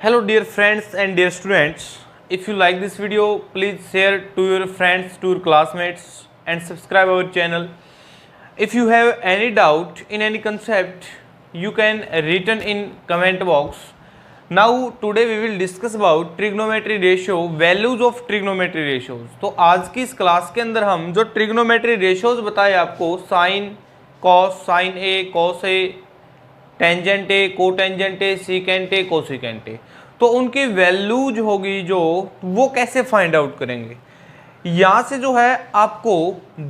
Hello dear friends and dear students. If you like this video, please share to your friends, to your classmates and subscribe our channel. If you have any doubt in any concept, you can written in comment box. Now today we will discuss about trigonometry ratio, values of trigonometry ratios. तो आज की इस class के अंदर हम जो trigonometry ratios बताए आपको, sine cos, sine A, cos A, tangent A, cotangent A, secant A, cosecant A, तो उनकी वैल्यूज होगी जो वो कैसे फाइंड आउट करेंगे। यहां से जो है आपको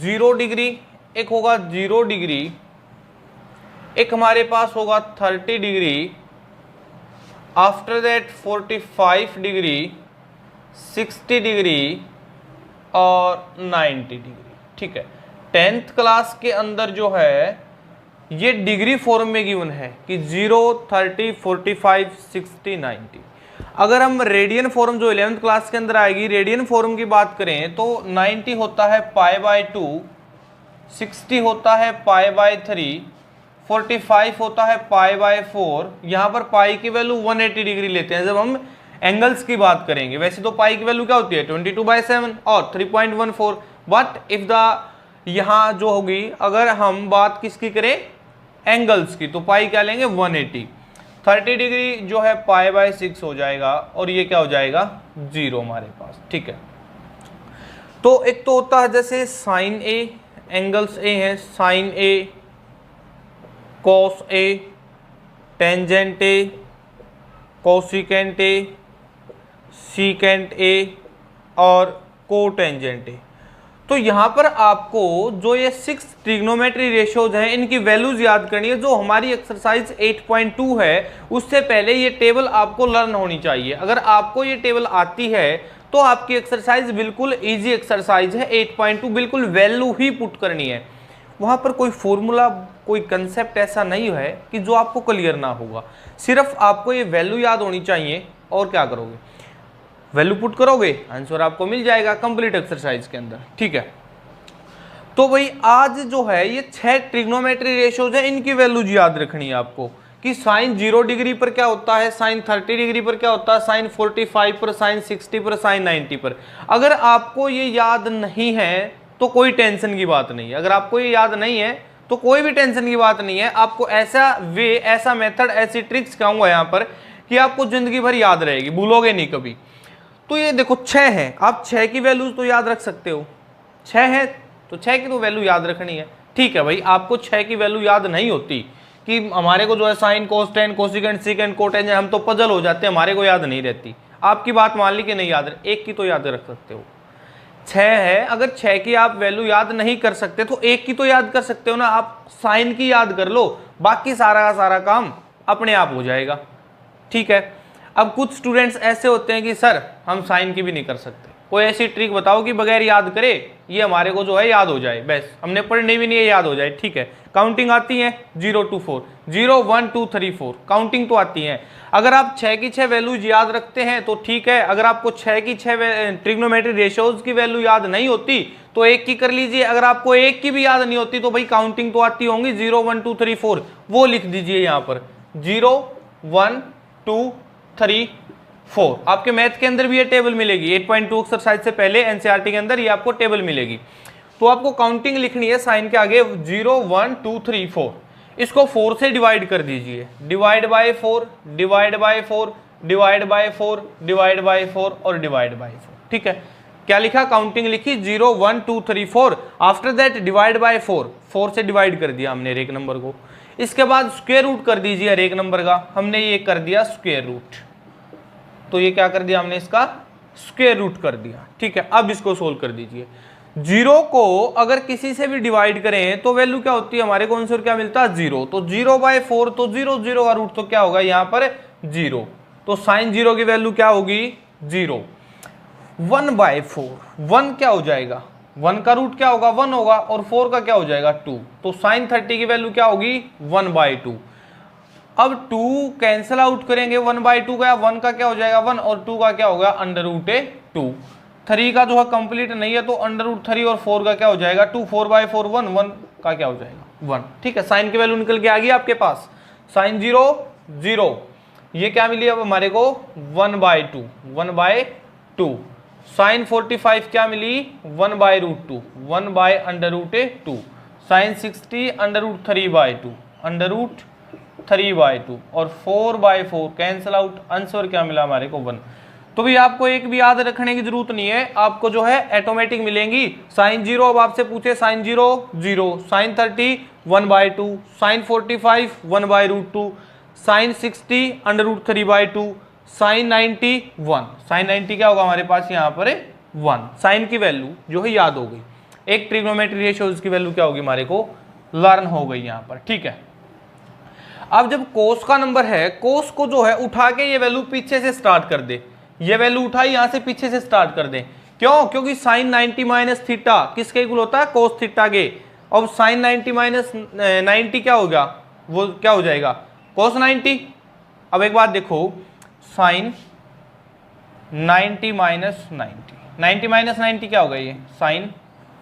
0 डिग्री, एक होगा 0 डिग्री, एक हमारे पास होगा 30 degree, after that 45 degree, 60 degree और 90 डिग्री। ठीक है, 10th क्लास के अंदर जो है ये डिग्री फॉर्म में गिवन है कि 0, 30, 45, 60, 90। अगर हम रेडियन फॉर्म जो 11th क्लास के अंदर आएगी, रेडियन फॉर्म की बात करें तो 90 होता है π/2, 60 होता है π/3, 45 होता है π/4। यहाँ पर पाई की वैल्यू 180 डिग्री लेते हैं जब हम एंगल्स की बात करेंगे। वैसे तो पाई की वैल्यू क्या होती है 22/7 और 3.14, बट इफ द यहाँ जो होगी, अगर हम बात किसकी करें एंगल्स की, तो पाई क्या लेंगे 180। 30 डिग्री जो है π/6 हो जाएगा और ये क्या हो जाएगा 0 हमारे पास। ठीक है, तो एक तो होता है जैसे साइन ए, एंगल्स ए है, sine A, cos A, tangent A, cosecant A, secant A और कोटेंजेंट ए। तो यहाँ पर आपको जो ये 6 ट्रिग्नोमेट्री रेशियोज हैं इनकी वैल्यूज याद करनी है। जो हमारी एक्सरसाइज 8.2 है उससे पहले ये टेबल आपको लर्न होनी चाहिए। अगर आपको ये टेबल आती है तो आपकी एक्सरसाइज बिल्कुल इजी एक्सरसाइज है। 8.2 बिल्कुल वैल्यू ही पुट करनी है, वहाँ पर कोई फॉर्मूला, कोई कंसेप्ट ऐसा नहीं है कि जो आपको क्लियर ना होगा। सिर्फ आपको ये वैल्यू याद होनी चाहिए और क्या करोगे, वैल्यू पुट करोगे, आंसर आपको मिल जाएगा कंप्लीट एक्सरसाइज के अंदर। ठीक है, तो भाई आज जो है ये 6 ट्रिग्नोमेट्री रेशियोज है, इनकी वैल्यूज याद रखनी है आपको कि साइन 0 डिग्री पर क्या होता है, साइन 30 डिग्री पर क्या होता है, साइन 45 पर, साइन 60 पर, साइन 90 पर। अगर आपको ये याद नहीं है तो कोई टेंशन की बात नहीं है। अगर आपको ये याद नहीं है तो कोई भी टेंशन की बात नहीं है। आपको ऐसा वे, ऐसा मेथड, ऐसी ट्रिक्स कहूंगा यहाँ पर कि आपको जिंदगी भर याद रहेगी, भूलोगे नहीं कभी। तो ये देखो 6 है, आप 6 की वैल्यूज तो याद रख सकते हो। 6 है तो 6 की तो वैल्यू याद रखनी है। ठीक है भाई, आपको 6 की वैल्यू याद नहीं होती कि हमारे को जो है साइन, कोस, टेन, कोसिकेंट, सीकेंट, कोटेंजेंट, हम तो पजल हो जाते हैं, हमारे को याद नहीं रहती। आपकी बात मान ली कि नहीं याद, एक की तो याद रख सकते हो। 6 है, अगर 6 की आप वैल्यू याद नहीं कर सकते तो एक की तो याद कर सकते हो ना। आप साइन की याद कर लो, बाकी सारा का सारा काम अपने आप हो जाएगा। ठीक है, अब कुछ स्टूडेंट्स ऐसे होते हैं कि सर हम साइन की भी नहीं कर सकते, कोई ऐसी ट्रिक बताओ कि बगैर याद करे ये हमारे को जो है याद हो जाए, बस हमने पढ़नी भी नहीं है, याद हो जाए। ठीक है, काउंटिंग आती है 0 to 4, 0 1 2 3 4, काउंटिंग तो आती है। अगर आप 6 की 6 वैल्यूज याद रखते हैं तो ठीक है। अगर आपको 6 की 6 ट्रिग्नोमेट्री रेशियोज की वैल्यू याद नहीं होती तो एक की कर लीजिए। अगर आपको एक की भी याद नहीं होती तो भाई काउंटिंग तो आती होंगी, 0 1 2 3 4, वो लिख दीजिए यहाँ पर 0 1 2 3 4। आपके मैथ के अंदर भी ये टेबल मिलेगी, 8.2 एक्सरसाइज से पहले एनसीईआरटी के अंदर ये आपको टेबल मिलेगी। तो आपको काउंटिंग लिखनी है साइन के आगे 0 1 2 3 4। इसको 4 से डिवाइड कर दीजिए, divide by 4, divide by 4, divide by 4, divide by 4 और डिवाइड बाय 4। ठीक है, क्या लिखा, काउंटिंग लिखी 0 1 2 3 4, आफ्टर दैट डिवाइड बाय 4, 4 से डिवाइड कर दिया हमने हर एक नंबर को। इसके बाद स्क्वायर रूट कर दीजिए हर एक नंबर का, हमने ये कर दिया स्क्वायर रूट। तो ये क्या कर दिया हमने, इसका स्क्वायर रूट कर दिया। ठीक है, अब इसको सोल्व कर दीजिए। 0 को अगर किसी से भी डिवाइड करें तो वैल्यू क्या होती है, हमारे को आंसर क्या मिलता है 0। तो 0/4, तो 0 0 का रूट तो क्या होगा यहाँ पर 0। तो साइन 0 की वैल्यू क्या होगी 0। 1/4, 1 क्या हो जाएगा, 1 का रूट क्या होगा 1 होगा और 4 का क्या हो जाएगा 2। तो साइन 30 की वैल्यू क्या होगी 1/2। अब 2 कैंसिल आउट करेंगे, 1/2 का, 1 का क्या हो जाएगा 1 और 2 का क्या होगा √2। 3 का जो है कंप्लीट नहीं है तो √3 और 4 का क्या हो जाएगा 2, 4/4 1, 1 का क्या हो जाएगा 1। ठीक है, साइन की वैल्यू निकल के आ गई आपके पास, साइन 0 0, ये क्या मिली अब हमारे को 1/2, 1/2। साइन 45 क्या मिली 1/√2, 1/√2। साइन 60 √3/2, √3/2 और 4/4 कैंसिल आउट, आंसर क्या मिला हमारे को 1। तो भी आपको एक भी याद रखने की जरूरत नहीं है, आपको जो है ऑटोमेटिक मिलेंगी। साइन 0 अब आपसे पूछे sine 0 0, sine 30 1/2, sine 45 1/√2, sine 60 √3/2, sine 90 1। Sine 90 क्या होगा हमारे पास यहाँ पर 1। साइन की वैल्यू जो है याद हो गई। एक ट्रिग्नोमेट्री रेशियो की वैल्यू क्या होगी हमारे को लर्न हो गई यहाँ पर, ठीक है। अब जब कोस का नंबर है, कोस को जो है उठा के ये वैल्यू पीछे से स्टार्ट कर दे, ये वैल्यू उठाई यहां से पीछे से स्टार्ट कर दे। क्यों? क्योंकि साइन 90 माइनस थीटा किसके इक्वल होता है कोस थीटा के। अब साइन 90 माइनस 90 क्या होगा, वो क्या हो जाएगा कोस 90। अब एक बात देखो, साइन 90 माइनस 90 माइनस 90 क्या होगा ये साइन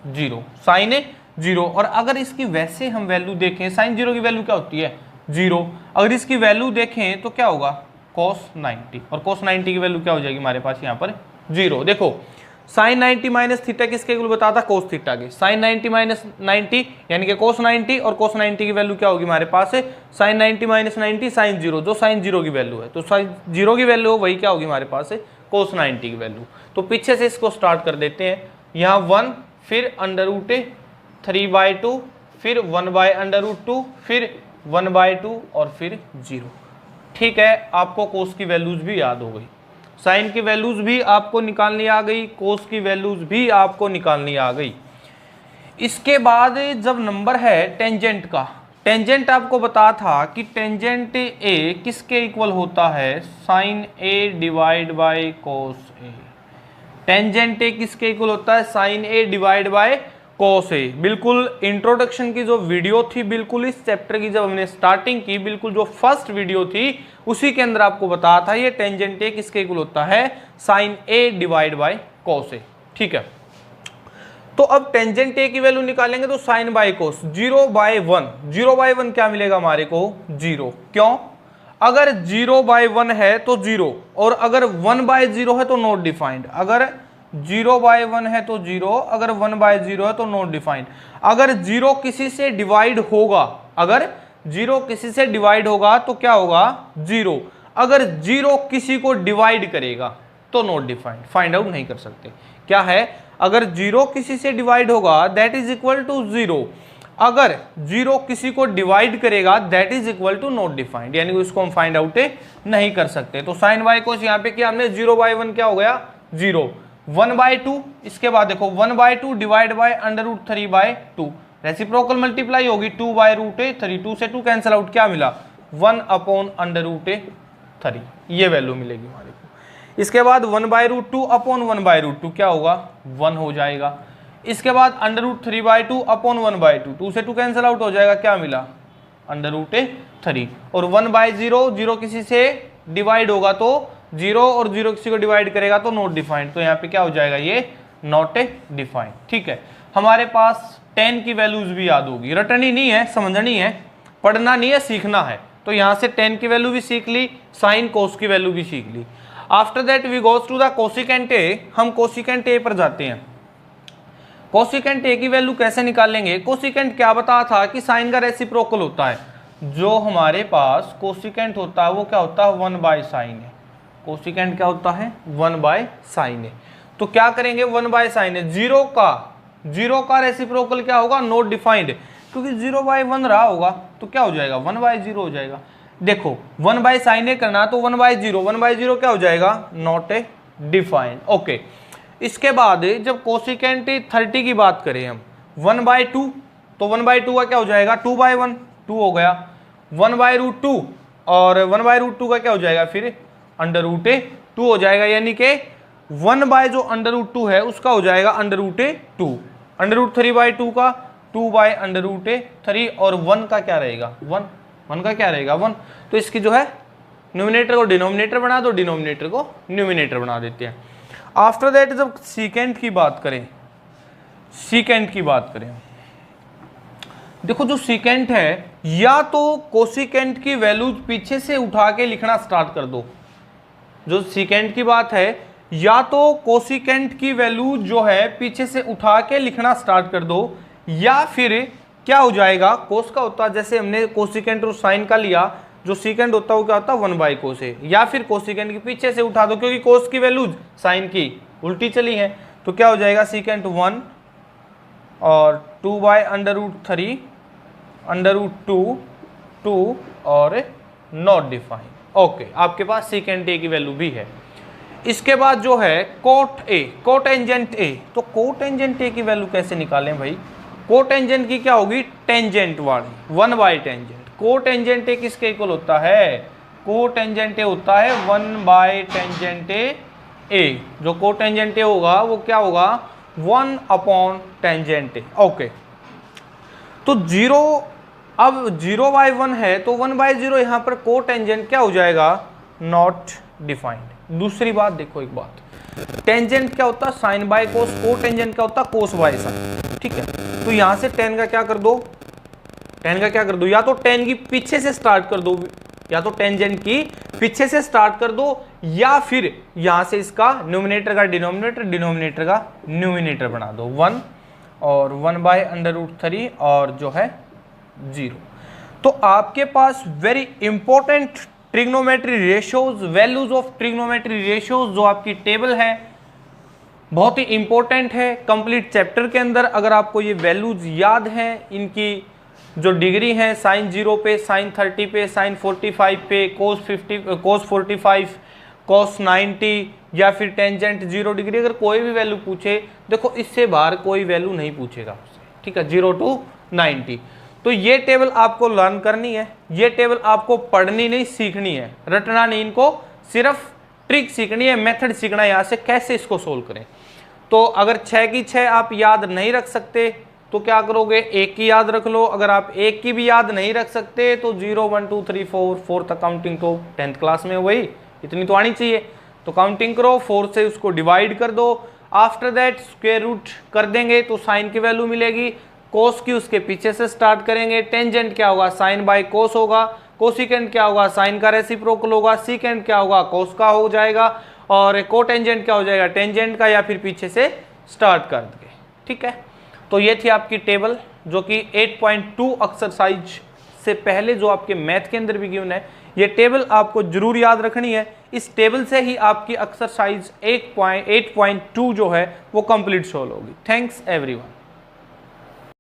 0, साइन 0। और अगर इसकी वैसे हम वैल्यू देखें, साइन 0 की वैल्यू क्या होती है 0, अगर इसकी वैल्यू देखें तो क्या होगा cos 90, और cos 90 की वैल्यू क्या हो जाएगी हमारे पास यहाँ पर 0। देखो साइन 90 माइनस थीटा किसके इक्वल बताता कोस थीटा के। साइन 90 माइनस 90 यानी कि cos 90, और cos 90 की वैल्यू क्या होगी हमारे पास है साइन 90 माइनस 90 साइन 0, जो साइन 0 की वैल्यू है। तो साइन 0 की वैल्यू वही क्या होगी हमारे पास है cos 90 की वैल्यू। तो पीछे से इसको स्टार्ट कर देते हैं, यहाँ 1 फिर √3/2 फिर 1/√2 फिर 1/2 और फिर 0। ठीक है, आपको कोस की वैल्यूज भी याद हो गई, साइन की वैल्यूज भी आपको निकालनी आ गई, कोस की वैल्यूज भी आपको निकालनी आ गई। इसके बाद जब नंबर है टेंजेंट का, टेंजेंट आपको बता था कि टेंजेंट ए किसके इक्वल होता है sine A divide by cos A. Tangent A किसके इक्वल होता है sine A divide by cos A. बिल्कुल इंट्रोडक्शन की जो वीडियो थी, बिल्कुल इस चैप्टर की जब हमने स्टार्टिंग की, बिल्कुल जो फर्स्ट वीडियो थी उसी के अंदर आपको बताया था ये टेंजेंट ए किसके इक्वल होता है sine A divide by cos A. ठीक है, तो अब टेंजेंट ए की वैल्यू निकालेंगे तो साइन बाय कोस 0/1, 0/1 क्या मिलेगा हमारे को 0। क्यों? अगर 0/1 है तो 0, और अगर 1/0 है तो नॉट डिफाइंड। अगर 0/1 है तो 0, अगर 1/0 है तो नॉट डिफाइंड। अगर 0 किसी से डिवाइड होगा, अगर 0 किसी से डिवाइड होगा तो क्या होगा 0। अगर 0 किसी को डिवाइड करेगा तो नॉट डिफाइंड, फाइंड आउट नहीं कर सकते। क्या है? अगर 0 किसी से डिवाइड होगा दैट इज इक्वल टू 0, अगर 0 किसी को डिवाइड करेगा that is equal to not defined, यानी इसको हम फाइंड आउट नहीं कर सकते। तो साइन बाय कोस यहाँ पे क्या हमने 0/1 क्या हो गया 0, 1/2। इसके बाद देखो 1/2 डिवाइड बाय √3/2, रेसिप्रोकल मल्टीप्लाई होगी 2/√3, 2 से 2 कैंसिल आउट, क्या मिला 1/√3, ये वैल्यू मिलेगी हमारे को। इसके बाद 1/√2 अपॉन 1/√2 क्या होगा 1 हो जाएगा। इसके बाद √3/2 अपॉन 1/2, 2 से 2 कैंसिल आउट हो जाएगा, क्या मिला √3। और 1/0, 0 किसी से डिवाइड होगा तो 0, और 0 किसी को डिवाइड करेगा तो नॉट डिफाइंड, तो यहाँ पे क्या हो जाएगा ये नॉट डिफाइंड। ठीक है, हमारे पास 10 की वैल्यूज भी याद होगी, रटनी नहीं है, समझनी है, पढ़ना नहीं है, सीखना है। तो यहाँ से 10 की वैल्यू भी सीख ली, साइन कोस की वैल्यू भी सीख ली। After that we goes to the cosecant A, हम कोसिकेंट ए पर जाते हैं। कोसिकेंट ए की वैल्यू कैसे निकालेंगे? कोसिकेंट क्या बताया था कि साइन का रेसिप्रोकल होता है, जो हमारे पास कोसिकेंट होता है वो क्या होता है 1/sin है। कोसिकेंट क्या होता है 1/sin है। तो क्या करेंगे 1/sin है, 0 का रेसिप्रोकल क्या होगा नॉट डिफाइंड, क्योंकि 0/1 रहा होगा तो क्या हो जाएगा 1/0 हो जाएगा। देखो 1/sin ए करना तो 1/0, 1/0 क्या हो जाएगा नॉट डिफाइंड। ओके, इसके बाद जब कोसिकेंट 30 की बात करें हम 1/2, तो 1/2 का क्या हो जाएगा 2/1, 2 हो गया। 1/√2 और 1/√2 का क्या हो जाएगा फिर √2 हो जाएगा, यानी कि 1 जो √2 है उसका हो जाएगा √2, √3/2 का 2/√3, और 1 का क्या रहेगा 1 का क्या रहेगा 1। तो इसकी जो है न्यूमिनेटर को डिनोमिनेटर बना दो, डिनोमिनेटर को न्यूमिनेटर बना देते हैं। आफ्टर दैट जब सीकेंट की बात करें, देखो जो सीकेंट है, या तो कोसिकेंट की वैल्यूज पीछे से उठा के लिखना स्टार्ट कर दो, जो सीकेंट की बात है, या तो कोसिकेंट की वैल्यू जो है पीछे से उठा के लिखना स्टार्ट कर दो, या फिर क्या हो जाएगा, कोस का होता है, जैसे हमने कोसिकेंट और साइन का लिया, जो सीकेंट होता है वो क्या होता है 1/कोस है, या फिर कोसिकेंट के पीछे से उठा दो, क्योंकि कोस की वैल्यूज साइन की उल्टी चली है, तो क्या हो जाएगा सीकेंट 1 और 2/√3 √2 2 और नॉट डिफाइन। ओके, आपके पास सीकेंट ए की वैल्यू भी है। इसके बाद जो है कोट ए, कोटेंजेंट ए, तो कोटेंजेंट ए की वैल्यू कैसे निकालें भाई, कोटेंजेंट की क्या होगी, टेंजेंट वाली 1/टेंजेंट। कोटेंजेंट ए किसके इक्वल होता है, कोटेंजेंट ए होता है 1/टेंजेंट ए, जो कोटेंजेंट ए होगा वो क्या होगा 1/टेंजेंट ए। ओके, तो 0, अब 0/1 है तो 1/0 यहाँ पर कोटेंजेंट क्या हो जाएगा, नॉट डिफाइंड। दूसरी बात देखो, एक बात, टेंजेंट क्या होता है साइन बाय कोस, कोटेंजेंट क्या होता है कोस बाय साइन, ठीक है। तो यहां से टेन का क्या कर दो, टेन का क्या कर दो, या तो टेन की पीछे से स्टार्ट कर दो, या तो टेंजेंट की पीछे से स्टार्ट कर दो, या फिर यहां से इसका न्यूमिनेटर का डिनोमिनेटर, डिनोमिनेटर का न्यूमिनेटर बना दो 1 और 1/√3 और जो है 0। तो आपके पास very important trigonometry ratios, values of trigonometry ratios जो आपकी टेबल है, बहुत ही इंपॉर्टेंट है कंप्लीट चैप्टर के अंदर। अगर आपको ये वैल्यूज याद हैं, इनकी जो डिग्री है साइन 0 पे, साइन 30 पे, साइन 45 पे, कोस 45, कोस 90, या फिर टेंजेंट 0 डिग्री, अगर कोई भी वैल्यू पूछे, देखो इससे बाहर कोई वैल्यू नहीं पूछेगा आपसे, ठीक है, 0 to 90। तो ये टेबल आपको लर्न करनी है, ये टेबल आपको पढ़नी नहीं सीखनी है, रटना नहीं, इनको सिर्फ ट्रिक सीखनी है, मेथड सीखना है यहाँ से कैसे इसको सोल्व करें। तो अगर 6 की 6 आप याद नहीं रख सकते तो क्या करोगे, एक की याद रख लो। अगर आप एक की भी याद नहीं रख सकते तो 0 1 2 3 4 तक काउंटिंग तो 10th क्लास में वही इतनी तो आनी चाहिए, तो काउंटिंग करो, 4 से उसको डिवाइड कर दो, आफ्टर दैट स्क्वायर रूट कर देंगे तो साइन की वैल्यू मिलेगी, कोस की उसके पीछे से स्टार्ट करेंगे, टेंजेंट क्या होगा साइन बाय कोस होगा, कोसिकेंट क्या होगा साइन का रेसिप्रोकल होगा, सीकेंट क्या होगा कोस का हो जाएगा, और कोटेंजेंट क्या हो जाएगा टेंजेंट का, या फिर पीछे से स्टार्ट कर देंगे, ठीक है। तो ये थी आपकी टेबल जो कि 8.2 एक्सरसाइज से पहले जो आपके मैथ के अंदर भी गिवन है, ये टेबल आपको जरूर याद रखनी है। इस टेबल से ही आपकी एक्सरसाइज 8.2 जो है वो कंप्लीट सोल्व होगी। Thanks everyone.